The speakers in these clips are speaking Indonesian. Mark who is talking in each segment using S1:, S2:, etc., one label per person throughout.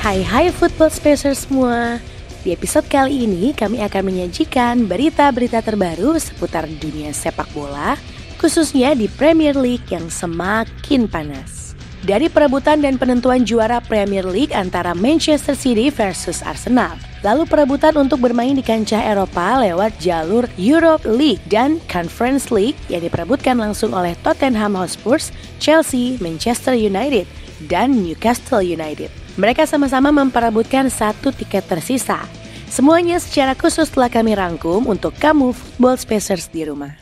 S1: Hai Football Spacer semua. Di episode kali ini kami akan menyajikan berita-berita terbaru seputar dunia sepak bola, khususnya di Premier League yang semakin panas. Dari perebutan dan penentuan juara Premier League antara Manchester City versus Arsenal, lalu perebutan untuk bermain di kancah Eropa lewat jalur Europe League dan Conference League yang diperebutkan langsung oleh Tottenham Hotspur, Chelsea, Manchester United, dan Newcastle United. Mereka sama-sama memperebutkan satu tiket tersisa. Semuanya secara khusus telah kami rangkum untuk kamu Football Spacers di rumah.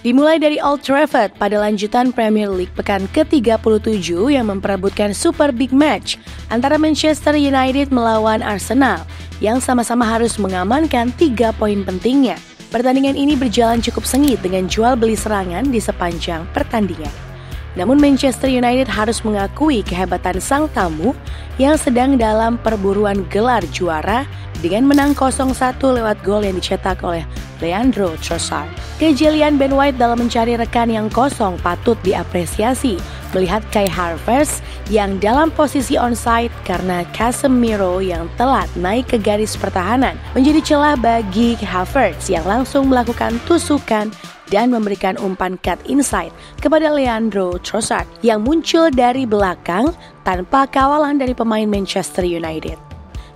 S1: Dimulai dari Old Trafford pada lanjutan Premier League pekan ke-37 yang memperebutkan Super Big Match antara Manchester United melawan Arsenal yang sama-sama harus mengamankan 3 poin pentingnya. Pertandingan ini berjalan cukup sengit dengan jual beli serangan di sepanjang pertandingan. Namun Manchester United harus mengakui kehebatan sang tamu yang sedang dalam perburuan gelar juara dengan menang 0-1 lewat gol yang dicetak oleh Leandro Trossard. Kejelian Ben White dalam mencari rekan yang kosong patut diapresiasi, melihat Kai Havertz yang dalam posisi onside karena Casemiro yang telat naik ke garis pertahanan menjadi celah bagi Havertz yang langsung melakukan tusukan dan memberikan umpan cut inside kepada Leandro Trossard yang muncul dari belakang tanpa kawalan dari pemain Manchester United.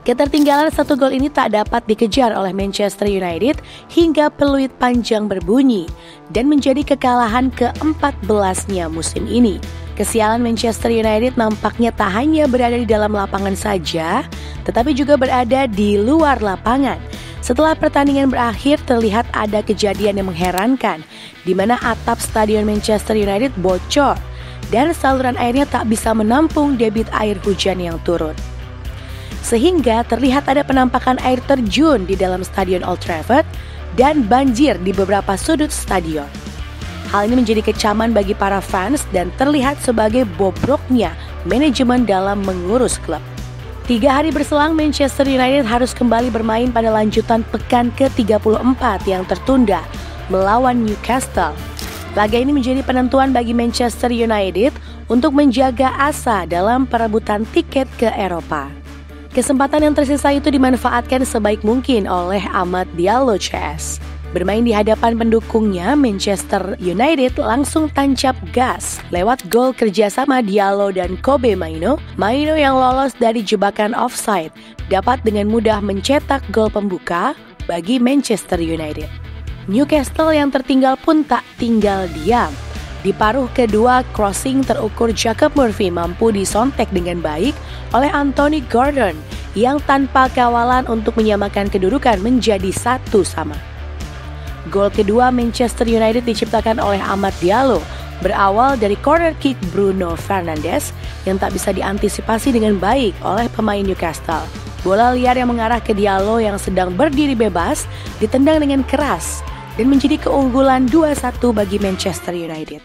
S1: Ketertinggalan satu gol ini tak dapat dikejar oleh Manchester United hingga peluit panjang berbunyi dan menjadi kekalahan ke-14-nya musim ini. Kesialan Manchester United nampaknya tak hanya berada di dalam lapangan saja, tetapi juga berada di luar lapangan. Setelah pertandingan berakhir terlihat ada kejadian yang mengherankan, di mana atap stadion Manchester United bocor dan saluran airnya tak bisa menampung debit air hujan yang turun. Sehingga terlihat ada penampakan air terjun di dalam stadion Old Trafford dan banjir di beberapa sudut stadion. Hal ini menjadi kecaman bagi para fans dan terlihat sebagai bobroknya manajemen dalam mengurus klub. 3 hari berselang Manchester United harus kembali bermain pada lanjutan pekan ke-34 yang tertunda melawan Newcastle. Laga ini menjadi penentuan bagi Manchester United untuk menjaga asa dalam perebutan tiket ke Eropa. Kesempatan yang tersisa itu dimanfaatkan sebaik mungkin oleh Amad Diallo CS. Bermain di hadapan pendukungnya, Manchester United langsung tancap gas lewat gol kerjasama Diallo dan Kobe Mainoo. Mainoo yang lolos dari jebakan offside dapat dengan mudah mencetak gol pembuka bagi Manchester United. Newcastle yang tertinggal pun tak tinggal diam. Di paruh kedua, crossing terukur Jacob Murphy mampu disontek dengan baik oleh Anthony Gordon yang tanpa kawalan untuk menyamakan kedudukan menjadi 1-1. Gol kedua Manchester United diciptakan oleh Amad Diallo, berawal dari corner kick Bruno Fernandes yang tak bisa diantisipasi dengan baik oleh pemain Newcastle. Bola liar yang mengarah ke Diallo yang sedang berdiri bebas ditendang dengan keras dan menjadi keunggulan 2-1 bagi Manchester United.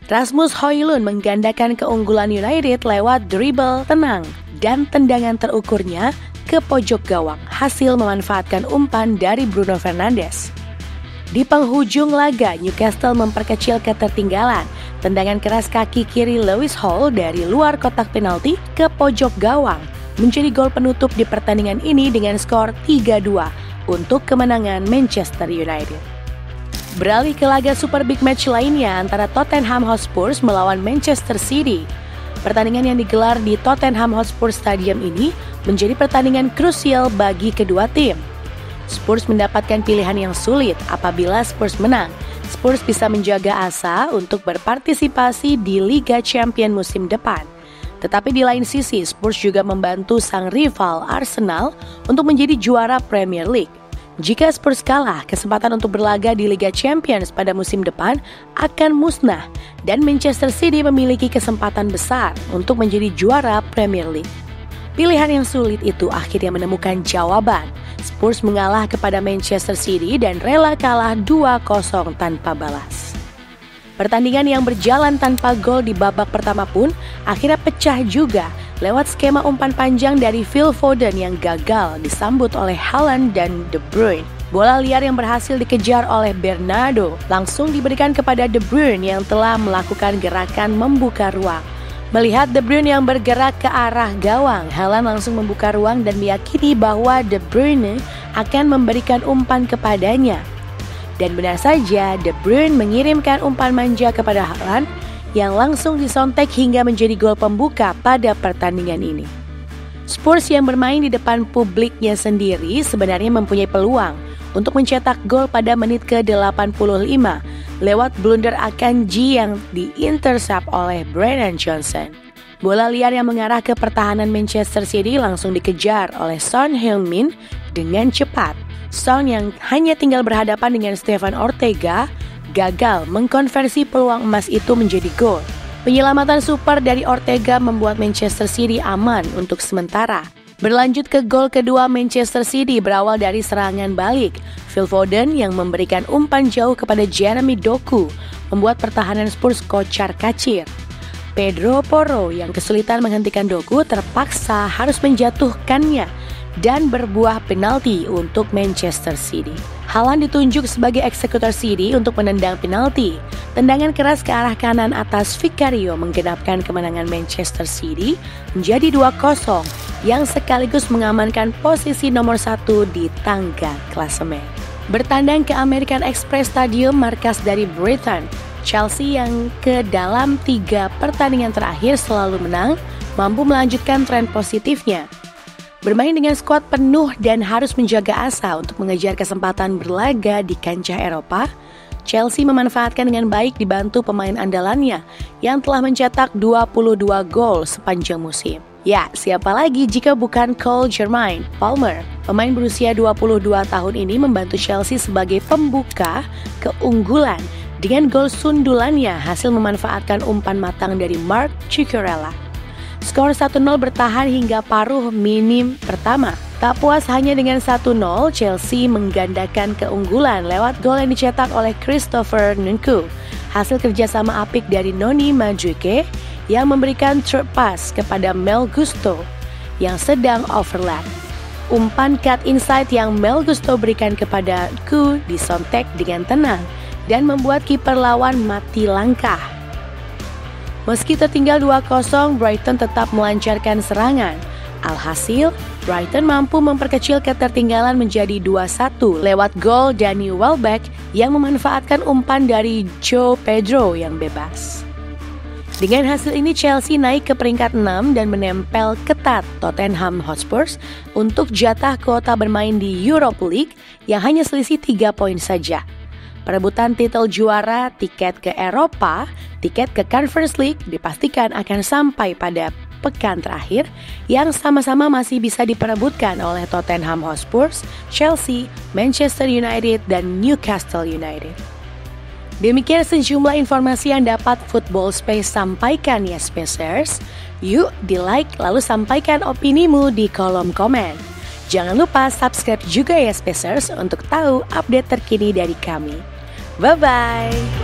S1: Rasmus Højlund menggandakan keunggulan United lewat dribble tenang dan tendangan terukurnya ke pojok gawang hasil memanfaatkan umpan dari Bruno Fernandes. Di penghujung laga, Newcastle memperkecil ketertinggalan. Tendangan keras kaki kiri Lewis Hall dari luar kotak penalti ke pojok gawang menjadi gol penutup di pertandingan ini dengan skor 3-2 untuk kemenangan Manchester United. Beralih ke laga Super Big Match lainnya antara Tottenham Hotspur melawan Manchester City. Pertandingan yang digelar di Tottenham Hotspur Stadium ini menjadi pertandingan krusial bagi kedua tim. Spurs mendapatkan pilihan yang sulit apabila Spurs menang. Spurs bisa menjaga asa untuk berpartisipasi di Liga Champions musim depan. Tetapi di lain sisi, Spurs juga membantu sang rival Arsenal untuk menjadi juara Premier League. Jika Spurs kalah, kesempatan untuk berlaga di Liga Champions pada musim depan akan musnah dan Manchester City memiliki kesempatan besar untuk menjadi juara Premier League. Pilihan yang sulit itu akhirnya menemukan jawaban. Spurs mengalah kepada Manchester City dan rela kalah 2-0 tanpa balas. Pertandingan yang berjalan tanpa gol di babak pertama pun akhirnya pecah juga lewat skema umpan panjang dari Phil Foden yang gagal disambut oleh Haaland dan De Bruyne. Bola liar yang berhasil dikejar oleh Bernardo langsung diberikan kepada De Bruyne yang telah melakukan gerakan membuka ruang. Melihat De Bruyne yang bergerak ke arah gawang, Haaland langsung membuka ruang dan meyakini bahwa De Bruyne akan memberikan umpan kepadanya. Dan benar saja, De Bruyne mengirimkan umpan manja kepada Haaland yang langsung disontek hingga menjadi gol pembuka pada pertandingan ini. Spurs yang bermain di depan publiknya sendiri sebenarnya mempunyai peluang untuk mencetak gol pada menit ke-85 lewat blunder Akanji yang diintersep oleh Brennan Johnson. Bola liar yang mengarah ke pertahanan Manchester City langsung dikejar oleh Son Heung-min dengan cepat. Son yang hanya tinggal berhadapan dengan Stefan Ortega gagal mengkonversi peluang emas itu menjadi gol. Penyelamatan super dari Ortega membuat Manchester City aman untuk sementara. Berlanjut ke gol kedua, Manchester City berawal dari serangan balik. Phil Foden yang memberikan umpan jauh kepada Jeremy Doku membuat pertahanan Spurs kocar-kacir. Pedro Porro yang kesulitan menghentikan Doku terpaksa harus menjatuhkannya dan berbuah penalti untuk Manchester City. Haaland ditunjuk sebagai eksekutor City untuk menendang penalti. Tendangan keras ke arah kanan atas Vicario menggenapkan kemenangan Manchester City menjadi 2-0 yang sekaligus mengamankan posisi nomor 1 di tangga klasemen. Bertandang ke American Express Stadium, markas dari Brighton, Chelsea yang ke dalam 3 pertandingan terakhir selalu menang, mampu melanjutkan tren positifnya. Bermain dengan skuad penuh dan harus menjaga asa untuk mengejar kesempatan berlaga di kancah Eropa, Chelsea memanfaatkan dengan baik dibantu pemain andalannya yang telah mencetak 22 gol sepanjang musim. Ya, siapa lagi jika bukan Cole Jermaine Palmer. Pemain berusia 22 tahun ini membantu Chelsea sebagai pembuka keunggulan dengan gol sundulannya hasil memanfaatkan umpan matang dari Marc Cucurella. Skor 1-0 bertahan hingga paruh minim pertama. Tak puas hanya dengan 1-0, Chelsea menggandakan keunggulan lewat gol yang dicetak oleh Christopher Nkunku. Hasil kerjasama apik dari Noni Madueke yang memberikan third pass kepada Mel Gusto yang sedang overlap. Umpan cut inside yang Mel Gusto berikan kepada Nkunku disontek dengan tenang dan membuat kiper lawan mati langkah. Meski tertinggal 2-0, Brighton tetap melancarkan serangan. Alhasil, Brighton mampu memperkecil ketertinggalan menjadi 2-1 lewat gol Danny Welbeck yang memanfaatkan umpan dari Joe Pedro yang bebas. Dengan hasil ini Chelsea naik ke peringkat 6 dan menempel ketat Tottenham Hotspur untuk jatah kuota bermain di Europa League yang hanya selisih 3 poin saja. Perebutan titel juara, tiket ke Eropa, tiket ke Conference League dipastikan akan sampai pada pekan terakhir yang sama-sama masih bisa diperebutkan oleh Tottenham Hotspur, Chelsea, Manchester United, dan Newcastle United. Demikian sejumlah informasi yang dapat Football Space sampaikan ya Spacers. Yuk di-like lalu sampaikan opinimu di kolom komen. Jangan lupa subscribe juga ya Spacers untuk tahu update terkini dari kami. Bye-bye!